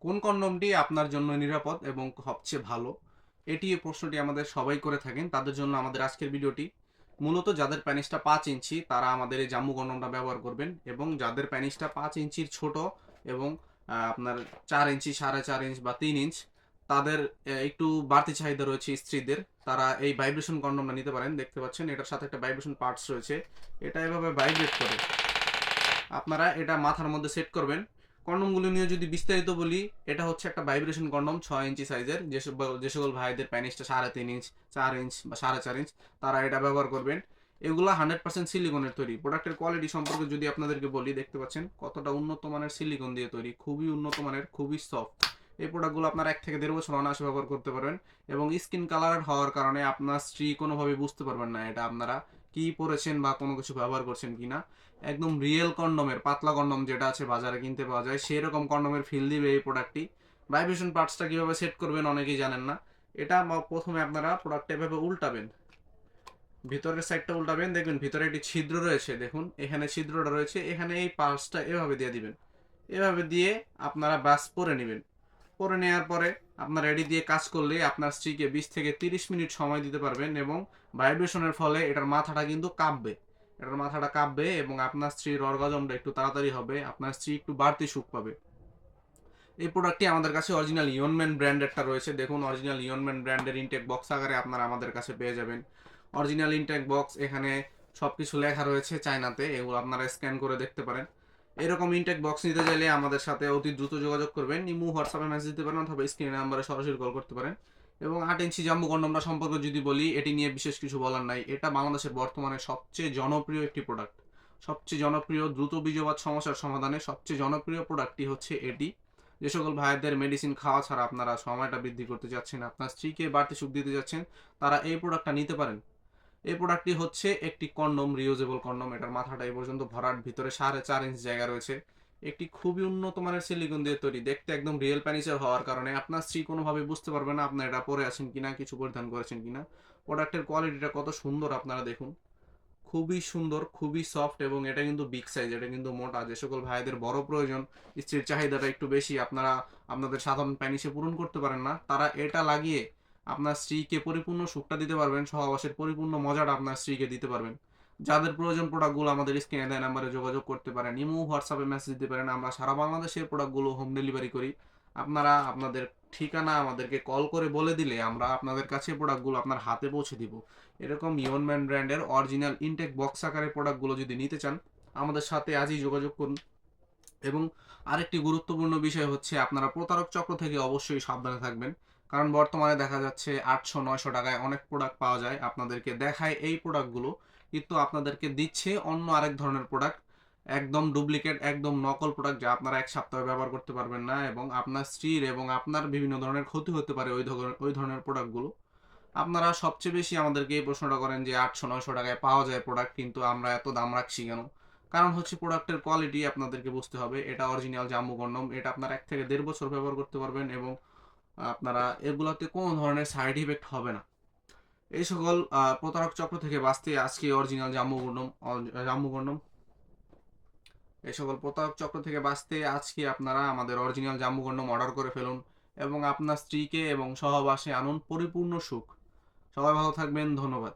কোন কন্ডমটি আপনার জন্য নিরাপদ এবং সবচেয়ে ভালো? এই প্রশ্নটি আমাদের সবাই করে থাকেন। তাদের জন্য আমাদের আজকের ভিডিওটি। মূলত যাদের প্যানিসটা ৫ ইঞ্চি তারা আমাদের এই জাম্বু কন্ডমটা ব্যবহার করবেন, এবং যাদের প্যানিসটা ৫ ইঞ্চির ছোট এবং আপনার ৪ ইঞ্চি, ৪.৫ ইঞ্চ বা ৩ ইঞ্চ, তাদের একটু বাড়তি চাহিদা রয়েছে স্ত্রীদের, তারা এই ভাইব্রেশন কন্ডমটা নিতে পারেন। দেখতে পাচ্ছেন এটার সাথে একটা ভাইব্রেশন পার্টস রয়েছে। এটা এভাবে ভাইব্রেট করে। আপনারা এটা মাথার মধ্যে সেট করবেন। কন্ডমগুলো নিয়ে যদি বিস্তারিত বলি, এটা হচ্ছে একটা ভাইব্রেশন কন্ডম ৬ ইঞ্চি সাইজের। যে সকল ভাইদের প্যানিসটা ৩.৫ ইঞ্চ, ৪ ইঞ্চ বা ৪.৫ ইঞ্চ, তারা এটা ব্যবহার করবেন। এগুলো 100% সিলিকনের তৈরি। প্রোডাক্টের কোয়ালিটি সম্পর্কে যদি আপনাদেরকে বলি, দেখতে পাচ্ছেন কতটা উন্নত মানের সিলিকন দিয়ে তৈরি, খুবই উন্নত মানের, খুবই সফট। এই প্রোডাক্টগুলো আপনার ১ থেকে ১.৫ বছর অনায়াসে ব্যবহার করতে পারবেন, এবং স্কিন কালার হওয়ার কারণে আপনার স্ত্রী কোনোভাবে বুঝতে পারবেন না এটা আপনারা কি পরেছেন বা কোনো কিছু ব্যবহার করছেন কিনা। একদম রিয়েল কন্ডমের, পাতলা কন্ডম যেটা আছে বাজারে কিনতে পাওয়া যায়, সেই রকম কন্ডমের ফিল দিবে এই প্রোডাক্টটি। ভাইব্রেশন পার্টসটা কিভাবে সেট করবেন অনেকেই জানেন না। এটা প্রথমে আপনারা প্রোডাক্টটা এভাবে উল্টাবেন, ভিতরের সাইডটা উল্টাবেন, দেখবেন ভিতরে একটি ছিদ্র রয়েছে। দেখুন এখানে ছিদ্রটা রয়েছে, এখানে এই পার্টসটা এভাবে দিয়ে দিবেন। এভাবে দিয়ে আপনারা ব্যাস পরে নেবেন। পরে নেওয়ার পরে আপনার রেডি দিয়ে কাজ করলে আপনার স্ত্রীকে ২০ থেকে ৩০ মিনিট সময় দিতে পারবেন, এবং ভাইব্রেশনের ফলে এটার মাথাটা কিন্তু কাঁপবে। এটার মাথাটা কাঁপবে এবং আপনার স্ত্রীর অর্গাজমটা একটু তাড়াতাড়ি হবে, আপনার স্ত্রী একটু বাড়তি সুখ পাবে। এই প্রোডাক্টটি আমাদের কাছে অরিজিনাল ইয়নম্যান ব্র্যান্ডেরটা রয়েছে। দেখুন অরিজিনাল ইয়নম্যান ব্র্যান্ডের ইনটেক বক্স আকারে আপনারা আমাদের কাছে পেয়ে যাবেন। অরিজিনাল ইনটেক বক্স, এখানে সব কিছু লেখা রয়েছে চায়নাতে, এগুলো আপনারা স্ক্যান করে দেখতে পারেন। এরকম ইনটেক বক্স নিতে চাইলে আমাদের সাথে অতি দ্রুত যোগাযোগ করবেন। ইমো, হোয়াটসঅ্যাপে মেসেজ দিতে পারেন, অথবা স্ক্রিনে নাম্বারে সরাসরি কল করতে পারেন। এবং ৮ ইঞ্চি জাম্বু কন্ডমটা সম্পর্কে যদি বলি, এটি নিয়ে বিশেষ কিছু বলার নাই। এটা বাংলাদেশের বর্তমানে সবচেয়ে জনপ্রিয় একটি প্রোডাক্ট। সবচেয়ে জনপ্রিয়, দ্রুত বীর্যপাত সমস্যার সমাধানে সবচেয়ে জনপ্রিয় প্রোডাক্টটি হচ্ছে এটি। যে সকল ভাইদের মেডিসিন খাওয়া ছাড়া আপনারা সময়টা বৃদ্ধি করতে যাচ্ছেন, আপনার স্ত্রীকে বাড়তি সুখ দিতে যাচ্ছেন, তারা এই প্রোডাক্টটা নিতে পারেন। এই প্রোডাক্টটি হচ্ছে একটি কন্ডম, রিউজেবল কন্ডম। এটার মাথাটা এই পর্যন্ত ভরাট, ভিতরে ৪.৫ ইঞ্চ জায়গা রয়েছে। একটি খুবই উন্নত মানের সিলিকন দিয়ে তৈরি, দেখতে একদম রিয়েল প্যানিচার হওয়ার কারণে আপনার স্ত্রী কোনোভাবে বুঝতে পারবে না আপনার এটা পরে আছেন কিনা, কিছু পরিধান করেছেন কিনা। প্রোডাক্টের কোয়ালিটিটা কত সুন্দর আপনারা দেখুন, খুবই সুন্দর, খুবই সফট, এবং এটা কিন্তু বিগ সাইজ, এটা কিন্তু মোটা। যে সকল ভাইদের বড় প্রয়োজন, স্ত্রীর চাহিদাটা একটু বেশি, আপনারা আপনাদের সাধারণ প্যানিসে পূরণ করতে পারেন না, তারা এটা লাগিয়ে আপনার স্ত্রীকে পরিপূর্ণ সুখটা দিতে পারবেন, সহবাসের পরিপূর্ণ মজাটা আপনার স্ত্রীকে দিতে পারবেন। যাদের প্রয়োজন প্রোডাক্টগুলো আমাদের স্ক্রিনে দেয় নাম্বারে যোগাযোগ করতে পারেন, ইমো, হোয়াটসঅ্যাপে মেসেজ দিতে পারেন। আমরা সারা বাংলাদেশে প্রোডাক্টগুলো হোম ডেলিভারি করি। আপনারা আপনাদের ঠিকানা আমাদেরকে কল করে বলে দিলে আমরা আপনাদের কাছে প্রোডাক্টগুলো আপনার হাতে পৌঁছে দিব। এরকম ইয়নম্যান ব্র্যান্ডের অরিজিনাল ইনটেক বক্স আকারের প্রোডাক্টগুলো যদি নিতে চান, আমাদের সাথে আজই যোগাযোগ করুন। এবং আরেকটি গুরুত্বপূর্ণ বিষয় হচ্ছে, আপনারা প্রতারক চক্র থেকে অবশ্যই সাবধানে থাকবেন। কারণ বর্তমানে দেখা যাচ্ছে ৮০০-৯০০ টাকায় অনেক প্রোডাক্ট পাওয়া যায়, আপনাদেরকে দেখায় এই প্রোডাক্টগুলো, কিন্তু আপনাদেরকে দিচ্ছে অন্য আরেক ধরনের প্রোডাক্ট। একদম ডুপ্লিকেট, একদম নকল প্রোডাক্ট, যা আপনারা ১ সপ্তাহ ব্যবহার করতে পারবেন না, এবং আপনার স্ত্রীর এবং আপনার বিভিন্ন ধরনের ক্ষতি হতে পারে ওই ধরনের প্রোডাক্টগুলো। আপনারা সবচেয়ে বেশি আমাদেরকে এই প্রশ্নটা করেন যে ৮০০-৯০০ টাকায় পাওয়া যায় প্রোডাক্ট, কিন্তু আমরা এত দাম রাখছি কেন? কারণ হচ্ছে প্রোডাক্টের কোয়ালিটি আপনাদেরকে বুঝতে হবে। এটা অরিজিনাল জাম্বু কন্ডম, এটা আপনার ১ থেকে ১.৫ বছর ব্যবহার করতে পারবেন, এবং আপনারা এগুলাতে কোনো ধরনের সাইড ইফেক্ট হবে না। এই সকল প্রতারক চক্র থেকে বাঁচতে আজকে অরিজিনাল জাম্বু কন্ডম, এই সকল প্রতারক চক্র থেকে বাঁচতে আজকে আপনারা আমাদের অরিজিনাল জাম্বু কন্ডম অর্ডার করে ফেলুন, এবং আপনার স্ত্রীকে এবং সহবাসে আনুন পরিপূর্ণ সুখ। সবাই ভালো থাকবেন, ধন্যবাদ।